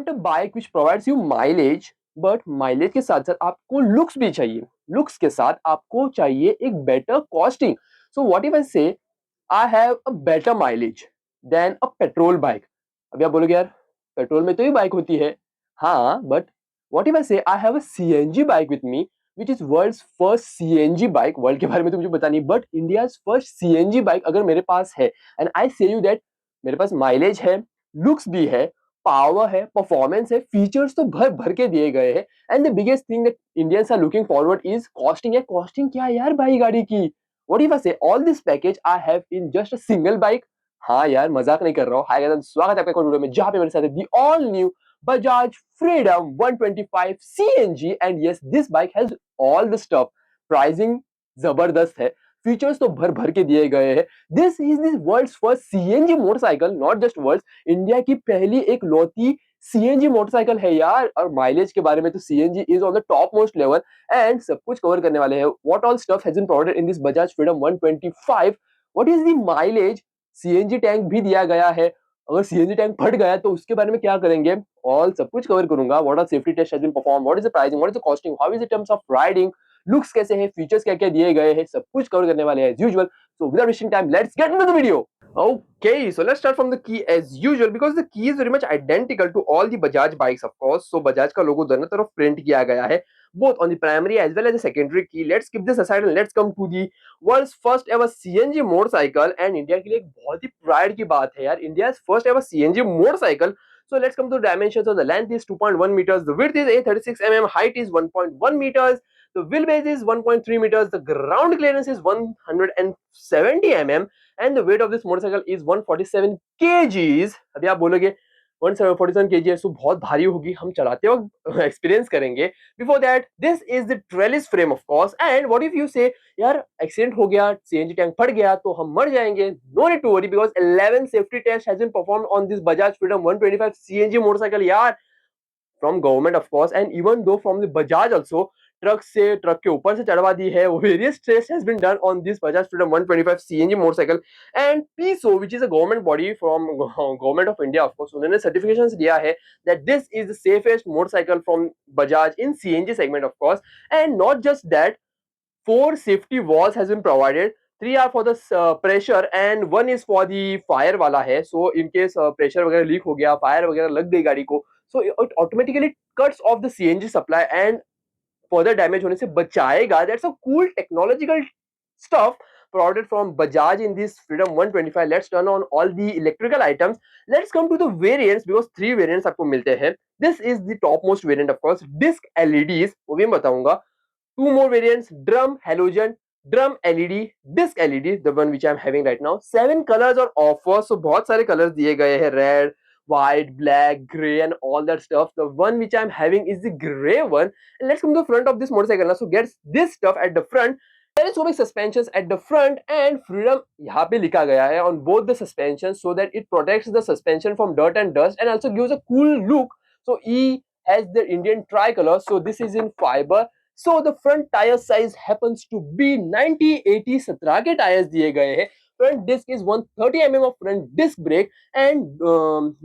Want a bike which provides you mileage, but mileage के साथ-साथ आपको लुक्स भी चाहिए। लुक्स के साथ आपको चाहिए एक better costing. So what if I say I have a better mileage than a petrol bike. अभी आप बोलोगे यार पेट्रोल में तो ही बाइक होती है। हाँ, but what if I say I have a CNG bike with me which is world's first CNG bike. World के बारे में तो मुझे पता नहीं, but India's first CNG bike अगर मेरे पास है एंड आई से यू दैट मेरे पास माइलेज है, लुक्स भी है, पावर है, परफॉर्मेंस है, फीचर्स तो भर भर के दिए गए हैं and the biggest thing that Indians are looking forward is costing. है कॉस्टिंग क्या है यार भाई गाड़ी की। व्हाट इफ आई से all this package I have in just a single bike. हाँ यार मजाक नहीं कर रहा हूँ। हाय गाइस, स्वागत है आपका एक और वीडियो में जहाँ पे मेरे साथ है the all new Bajaj Freedom 125 CNG and yes this bike has all the stuff. Pricing जबरदस्त है, फीचर्स तो भर भर के दिए गए हैं। This is this world's first CNG motorcycle, not just world, India की पहली एक लौती सीएनजी मोटरसाइकिल है यार। और माइलेज के बारे में तो CNG is on the top most level and सब कुछ कवर करने वाले हैं। What all stuff has been provided in this Bajaj Freedom 125, what is the mileage, CNG tank भी दिया गया है। अगर सीएनजी टैंक फट गया तो उसके बारे में क्या करेंगे, ऑल सब कुछ कवर करूंगा। What are safety test has been perform, what is the pricing, what is the costing, how is the terms of riding, looks कैसे हैं, फीचर्स क्या क्या दिए गए हैं, सब कुछ कवर करने वाले हैं as usual. So without wasting time let's get into the video. Okay, so let's start from the key as usual because the key is very much identical to all the Bajaj bikes, of course. So Bajaj का लोगो दोनों तरफ print किया गया है, both on the primary as well as the secondary key. Let's keep this aside and let's come to the world's first ever CNG motorcycle and India के लिए एक बहुत ही प्राइड की बात है यार, India's first ever CNG motorcycle. So let's come to the dimensions. So the length is 2.1 meters, the width is 836 mm, height is 1.1 meters, the wheelbase is 1.3 meters, the ground clearance is 170 mm, and the weight of this motorcycle is 147 kgs। अभी आप बोलोगे 147 kg तो बहुत भारी होगी, हम चलाते वक्त एक्सपीरियंस करेंगे। Before that this is the trellis frame of course and what if you से यार एक्सीडेंट हो गया, सीएनजी टैंक फट गया तो हम मर जाएंगे। No need to worry because 11 safety test has been performed on this Bajaj Freedom 125 CNG motorcycle यार, from government of course and even though from the Bajaj also. Truck से ट्रक के ऊपर से चढ़वा दी है। Various test has been done on this Bajaj Freedom 125 CNG motorcycle and PESO which is a government body from government of India of course, उन्होंने certifications दिया है that this is the safest motorcycle from Bajaj in CNG segment of course. And not just that, 4 safety walls has been provided. 3 are for the pressure and 1 is for the fire वाला है। So in case pressure वगैरह leak हो गया, fire वगैरह लग गई गाड़ी को, so it automatically cuts off the CNG supply and further damage होने से बचाएगा। That's a cool technological stuff provided from Bajaj in this Freedom 125. Let's turn on all the electrical items. Let's come to the variants because 3 variants आपको मिलते हैं। This is the topmost variant of course. Disc LEDs वो भी मैं बताऊंगा। 2 more variants, drum halogen, drum LED, disc LED, the one which I'm having right now. 7 colors are offered, so बहुत सारे colors दिए गए हैं, red, white, black, gray and all that stuff. The one which I'm having is the gray one. And let's come to the front of this motorcycle now. So gets this stuff at the front. Telescopic suspensions at the front and Freedom यहाँ पे लिखा गया है on both the suspensions so that it protects the suspension from dirt and dust and also gives a cool look. So E has the Indian tricolor, so this is in fiber. So the front tire size happens to be 90, 80, 17 के tyres दिए गए हैं। Front disc is 130 mm of front disc brake and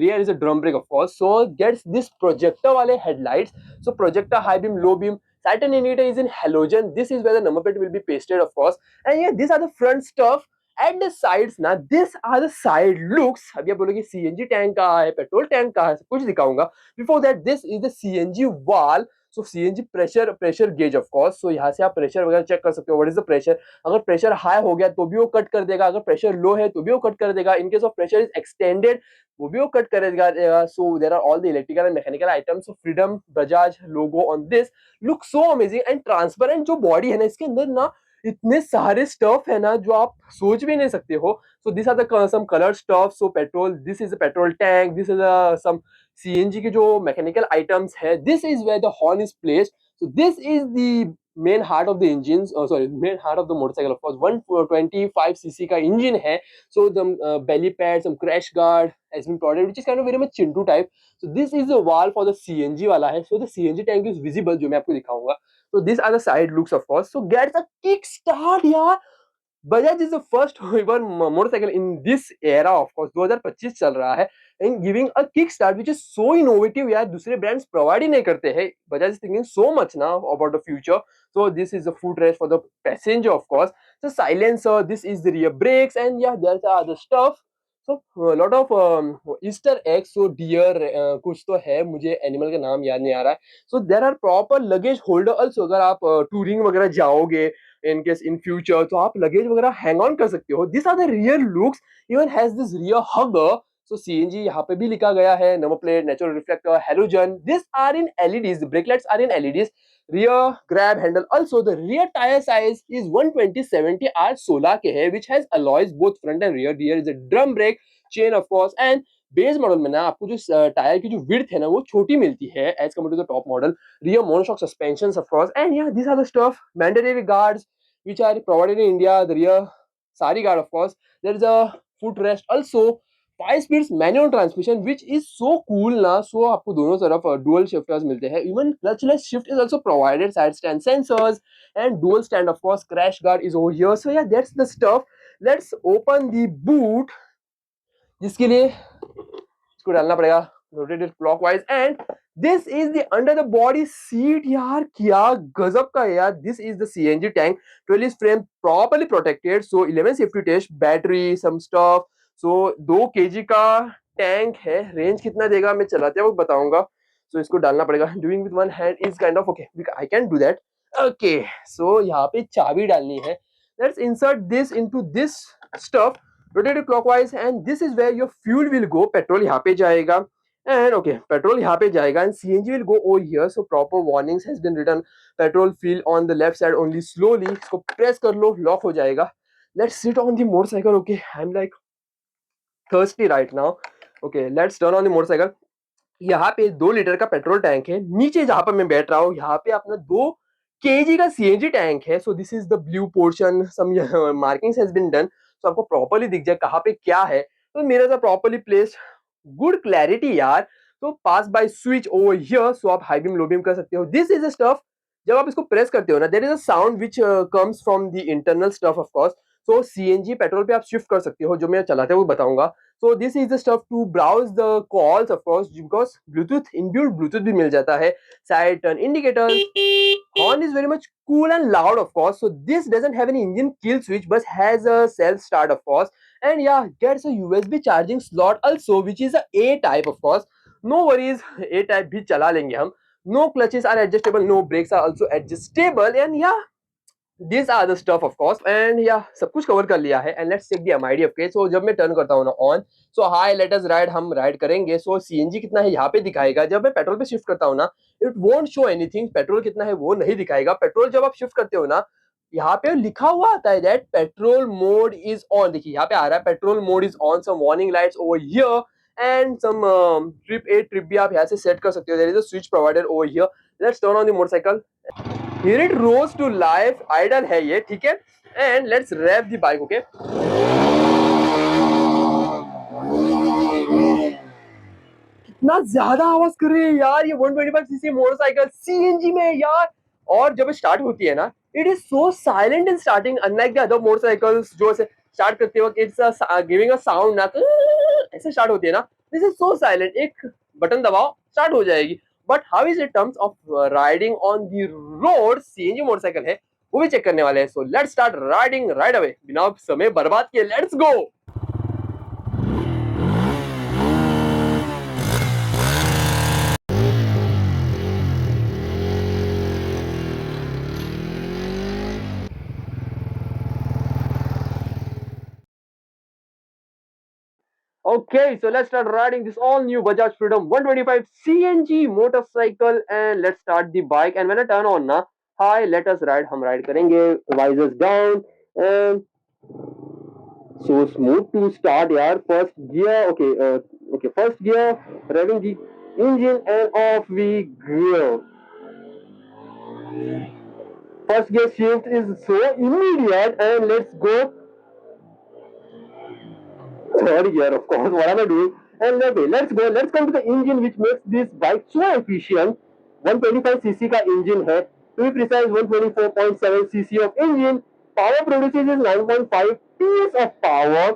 rear is a drum brake of course. So gets this projector वाले headlights. So projector, high beam, low beam. Saturn indicator is in halogen. This is where the number plate will be pasted of course. And yeah, these are the front stuff. At the sides ना, these are the side looks. अभी आप बोलोगे CNG tank कहाँ है, petrol tank कहाँ है, सब कुछ दिखाऊंगा। Before that, this is the CNG valve. So CNG pressure gauge of course. So यहाँ से आप प्रेशर वगैरह चेक कर सकते हो। व्हाट इज द प्रेशर, अगर प्रेशर हाई हो गया तो भी वो कट कर देगा, अगर प्रेशर लो है तो भी वो कट कर देगा। In case of pressure is extended वो भी वो कट कर देगा। So there are all the electrical and mechanical items of Freedom Bajaj logo on this. Look so amazing and transparent जो बॉडी है ना इसके अंदर ना, इतने सारे स्टफ है ना जो आप सोच भी नहीं सकते हो। So this are the some colour stuff. So petrol, this is a petrol tank, this is some CNG के जो मैकेनिकल आइटम्स है। This is where the horn is placed. So this is the main heart of the engines, main heart of the motorcycle of course। 125cc का engine है। So the belly pad, some crash guard has been provided which is kind of very much Chintu type। So this is the valve for the CNG वाला है। So the CNG tank is visible जो मैं आपको दिखाऊंगा। So these are the side looks of course। So gets a kick start यार। Bajaj is the first ever motorcycle in this era of course। 2025 चल रहा है। and giving a kickstart which is so innovative यार दूसरे brands provide ही नहीं करते हैं. Bajaj is thinking so much now about the future. So this is a footrest for the passenger of course. So silencer, this is the rear brakes, and yeah, there's other stuff. So a lot of Easter eggs. So deer कुछ तो है, मुझे animal का नाम याद नहीं आ रहा है. So there are proper luggage holder also. अगर आप touring वगैरह जाओगे in case in future, तो आप luggage वगैरह hang on कर सकते हो. These are the rear looks. Even has this rear hugger. So CNG यहाँ पे भी लिखा गया है. Number plate, natural reflector, halogen. These are in LEDs. The brake lights are in LEDs. Rear grab handle. Also, the rear tire size is 120/70 R 16 के है, which has alloys both front and rear. Rear is a drum brake, chain of course, and base model में ना आपको जो tyre की जो width है ना वो छोटी मिलती है as compare to the top model. Rear monoshock suspensions of course, and yeah, these are the stuff. Mandatory guards which are provided in India. The rear sari guard of course. There is a footrest also. 5 speeds manual transmission which is so cool ना. So आपको दोनों तरफ dual shifters मिलते हैं. Even clutchless shift is also provided. Side stand sensors and dual stand of course. Crash guard is over here. So yeah, that's the stuff. Let's open the boot, जिसके लिए इसको डालना पड़ेगा rotated clockwise. And this is the under the body seat. यार क्या गजब का है यार. This is the CNG tank. 12 frame properly protected. So 11 safety test, battery, some stuff. So 2 KG का टैंक है. रेंज कितना देगा मैं चलाते वक्त बताऊंगा. सो इसको डालना पड़ेगा. Doing with one hand is kind of okay, I can do that. Okay, so यहाँ पे चाबी डालनी है. Let's insert this into this stuff. Rotated clockwise, and this is where your fuel will go. Petrol यहाँ पे जाएगा, and okay petrol यहाँ पे जाएगा, and CNG will go over here. So proper warnings has been written. Petrol fill on the left side only slowly. इसको press कर लो, lock हो जाएगा. Let's sit on the motorcycle. Okay, I am like thirsty right now. Okay, let's turn on the motorcycle. यहाँ पे 2 litre का petrol tank है. नीचे जहां पर मैं बैठ रहा हूँ यहाँ पे अपना 2 केजी का सीएनजी टैंक है. So this is the blue portion. Some markings has been done. So आपको प्रॉपर्ली दिख जाए कहाँ पे क्या है. तो मेरा प्रॉपर्ली प्लेस्ड. गुड क्लैरिटी यार. तो pass by switch over here. So आप हाई बीम लो बीम कर सकते हो. This is the stuff. जब आप इसको प्रेस करते हो ना, there is a sound which comes from the internal stuff of course. So CNG petrol पे आप शिफ्ट कर सकते हो, जो मैं चलाते हुए बताऊंगा. So this is the stuff to browse the calls of course, because Bluetooth inbuilt Bluetooth भी मिल जाता है. Side turn indicators. Horn is very much cool and loud of course. So this doesn't have an engine kill switch but has a self start of course. And yeah, gets a USB charging slot also which is a A type of course. No worries, A type भी चला लेंगे हम. No clutches are adjustable. No brakes are also adjustable. And yeah, these are the stuff of course. And yeah, सब कुछ cover कर लिया है. And let's check the MID of case. So जब मैं टर्न करता हूँ ना on, so hi let us ride, हम राइड करेंगे. so CNG कितना है यहाँ पे दिखाएगा. जब मैं पेट्रोल पे शिफ्ट करता हूँ ना, it won't show anything. Petrol कितना है वो नहीं दिखाएगा. पेट्रोल जब आप शिफ्ट करते हो ना, यहाँ पे लिखा हुआ आता है that petrol mode is on. देखिए यहाँ पे आ रहा है petrol mode is on. some warning lights over here and some trip A trip B आप यहाँ से सेट कर सकते हो. there is a switch provided over here. let's turn on the motorcycle. Here it rose to life. Idle है ये, ठीक है. And let's rev the bike, okay. कितना ज्यादा आवाज कर रही है यार ये 125cc मोटरसाइकिल सीएनजी में यार. और जब स्टार्ट होती है ना, it is so silent in starting, unlike the other motorcycles जो ऐसे स्टार्ट करते वक्त इट्स गिविंग अ साउंड ना, तो ऐसे स्टार्ट होती है ना. This is so silent. एक बटन दबाओ स्टार्ट हो जाएगी. But how is it terms of riding on the road. CNG motorcycle है, वो भी चेक करने वाले हैं. So let's start riding right away बिना समय बर्बाद किए. Let's go. Okay, so let's start riding this all new Bajaj Freedom 125 CNG motorcycle, and let's start the bike. And when I turn on na, hi, let us ride. हम ride करेंगे. Visors down and so smooth to start यार. First gear, okay, first gear, revving the engine and off we go. First gear shift is so immediate, and let's go. Third gear, of course. What am I doing? And okay, let's go. Let's come to the engine which makes this bike so efficient. 125cc का engine है. To be precise, 124.7cc of engine. Power produces is 9.5 PS of power.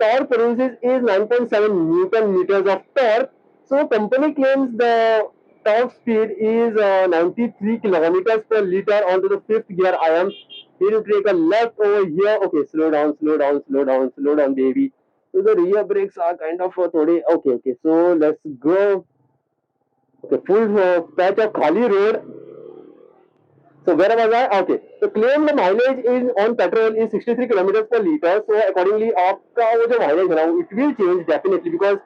torque produces is 9.7 Newton meters of torque. So company claims the top speed is 93 kilometers per liter onto the fifth gear. I am here to take a left over here. Okay, slow down, slow down, slow down, slow down, baby. So the rear brakes are kind of okay. So let's go. Okay, full patch of Khali road. So where was I? Okay. So claim the mileage is on petrol is 63 kilometers per liter. So accordingly, आपका वो जो mileage है ना, it will change definitely because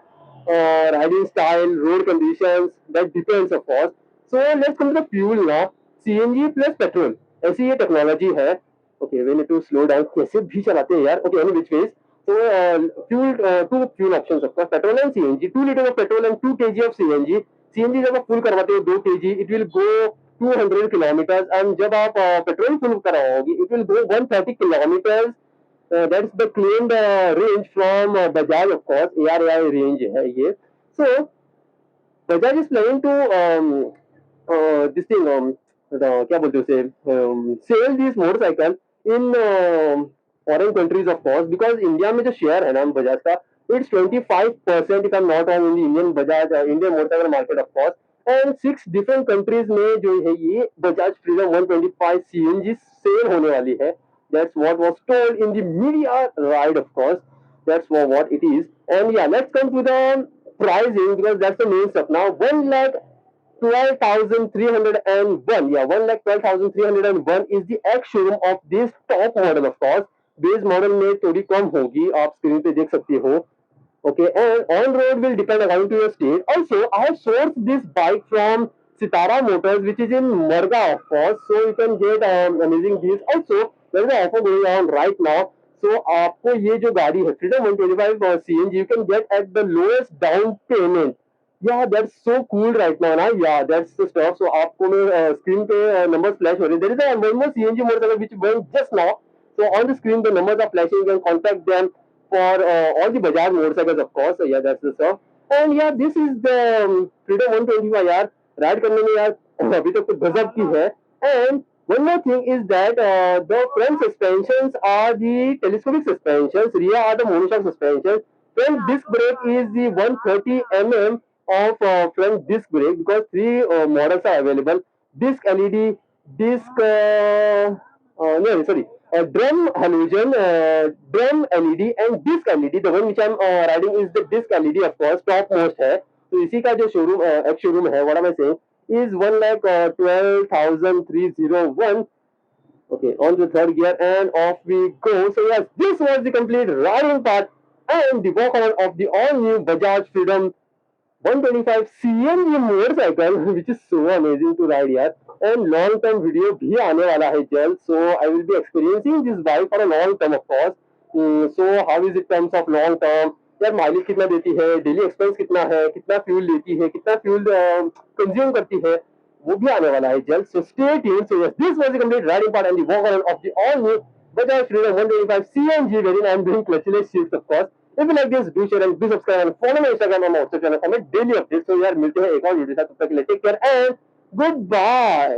riding style, road conditions, that depends of course. So let's come to the fuel now. CNG plus petrol. ऐसी ये technology है. Okay, we need to slow down. कैसे भी चलाते हैं यार. Okay, any which ways. So two fuel options of course, petrol and CNG. 2 liters of petrol and 2 kg of CNG. CNG जब आप full करवाते हो 2 kg, it will go 200 kilometers, and जब आप पेट्रोल फुल कराओगे it will go 130 kilometers. That's the claimed range from Bajaj of course. ARAI range है ये. So Bajaj is planning to this thing क्या बोलते हैं उसे sell these motorcycle in foreign countries of course, because India में जो share है ना बजाज का, it's 25% if I'm not wrong in the Indian Bajaj Indian motorcycle market of course, and 6 different countries में जो है ये Bajaj Freedom 125 CNG सेल होने वाली है. That's what was told in the media, right? Of course, that's what it is. And yeah, let's come to the pricing because that's the main stuff. Now, 1,12,301. Yeah, 1,12,301 is the ex showroom of this top model, of course. Base model में थोड़ी कम होगी, आप screen पे देख सकते हो. Okay, and on road will depend according to your state. Also, I have sourced this bike from Sitara Motors, which is in Marga, of course. So you can get amazing deals. Also, there is an offer going on right now. So आपको ये जो गाड़ी है Freedom 125 CNG, you can get at the lowest down payment. Yeah, that's so cool right now, ना? Yeah, that's the stuff. So आपको मैं screen पे numbers flash हो रहे हैं. There is a one more CNG motorcycle which went just now. So on the screen the numbers are flashing. You can contact them for all the Bajaj motorcycles, of course. So yeah, that's the stuff. And yeah, this is the Freedom 125 यार. Ride करने में यार अभी तक तो गजब की है. And one more thing is that the front suspensions are the telescopic suspensions. Rear are the monoshock suspensions. Front disc brake is the 130 mm of front disc brake, because three models are available. Disc LED, disc no, sorry, drum halogen, drum LED and disc LED. The one which I'm riding is the disc LED, of course, topmost है. तो इसी का जो showroom ex showroom है, what am I saying, is 1,12,301. Okay, on the third gear and off we go. So yes, this was the complete riding part and the walk around of the all new Bajaj Freedom 125 CNG motorcycle, which is so amazing to ride यार. And long term video भी आने वाला है जल्द. So I will be experiencing this bike for a long term of course. So how is it terms of long term? यार mileage कितना देती है, डेली एक्सपेंस कितना है, कितना फ्यूल लेती है, कितना फ्यूल कंज्यूम करती है, वो भी आने वाला है जल्द. So stay tuned. So yes, this was the complete riding part and the walk around of the all new Bajaj Freedom 125 CNG, wherein I am doing clutchless shifts of course. If you like this, do share and do subscribe and follow my Instagram and my WhatsApp channel for my daily updates. So यार मिलते हैं एक और video के साथ, तब तक के लिए take care and good bye.